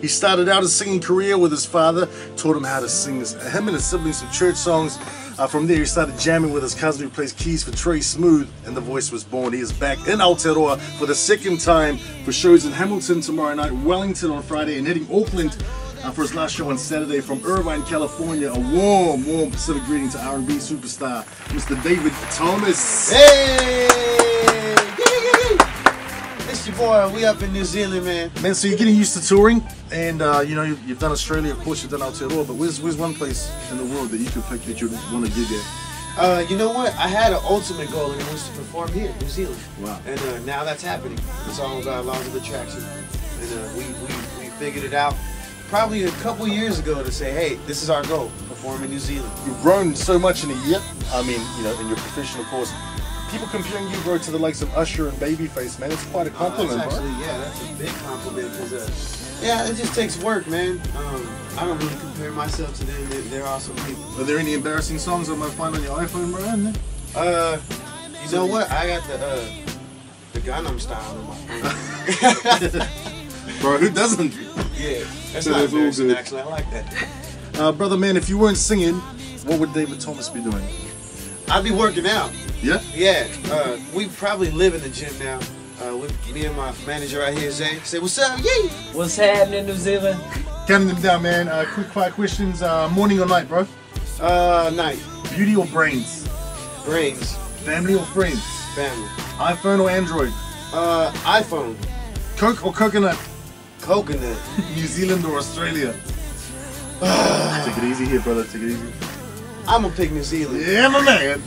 He started out his singing career with his father, taught him how to sing him and his siblings some church songs. From there, he started jamming with his cousin who plays keys for Trey Smooth, and the voice was born. He is back in Aotearoa for the second time for shows in Hamilton tomorrow night, Wellington on Friday, and hitting Auckland for his last show on Saturday from Irvine, California. A warm Pacific greeting to R&B superstar, Mr. Dayvid Thomas. Hey! It's your boy. We up in New Zealand, man. Man, so you're getting used to touring, and you know you've done Australia, of course you've done Aotearoa, but where's one place in the world that you could pick that you want to gig at? You know what? I had an ultimate goal, and it was to perform here in New Zealand. Wow. And now that's happening. It's all about laws of attraction, and we figured it out probably a couple years ago to say, hey, this is our goal, perform in New Zealand. You've grown so much in a year. I mean, you know, in your professional course. People comparing you, bro, to the likes of Usher and Babyface, man. It's quite a compliment, that's actually, bro. Yeah, that's a big compliment because, yeah, it just takes work, man. I don't really compare myself to them. They're awesome people. Are there any embarrassing songs I might find on your iPhone, bro? You know what? I got the Gangnam Style on my phone. Bro, who doesn't? Yeah, that's not embarrassing, actually. I like that. Brother, man, if you weren't singing, what would Dayvid Thomas be doing? I'd be working out. Yeah? Yeah. We probably live in the gym now. With me and my manager right here, Zay. Say, what's up? Yay! What's happening, New Zealand? Counting them down, man. Quick fire questions. Morning or night, bro? Night. Beauty or brains? Brains. Family or friends? Family. iPhone or Android? iPhone. Coke or coconut? Coconut. New Zealand or Australia? Take it easy here, brother. Take it easy. I'm gonna pick New Zealand. Yeah, my man.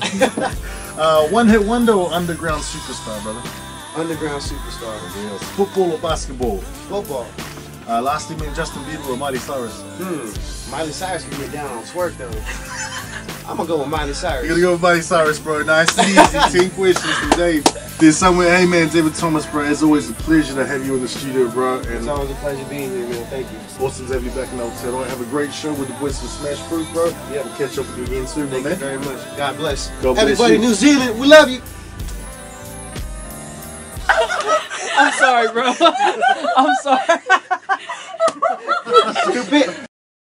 One hit wonder or underground superstar, brother? Underground superstar. Yes. Football or basketball? Football. Lastly, man, Justin Bieber or Miley Cyrus? Miley Cyrus can get down on twerk though. I'm gonna go with Miley Cyrus. You're gonna go with Miley Cyrus, bro. Nice and easy. 10 questions from Dave. There's somewhere. Hey, man, Dayvid Thomas, bro. It's always a pleasure to have you in the studio, bro. And it's always a pleasure being here, man. Thank you. Awesome to have you back in Aotearoa. Have a great show with the boys from Smash Fruit, bro. Yeah, we'll catch up with you again soon, Thank man. you very much. God bless. God bless everybody you. in New Zealand, we love you. I'm sorry, bro. I'm sorry. Stupid.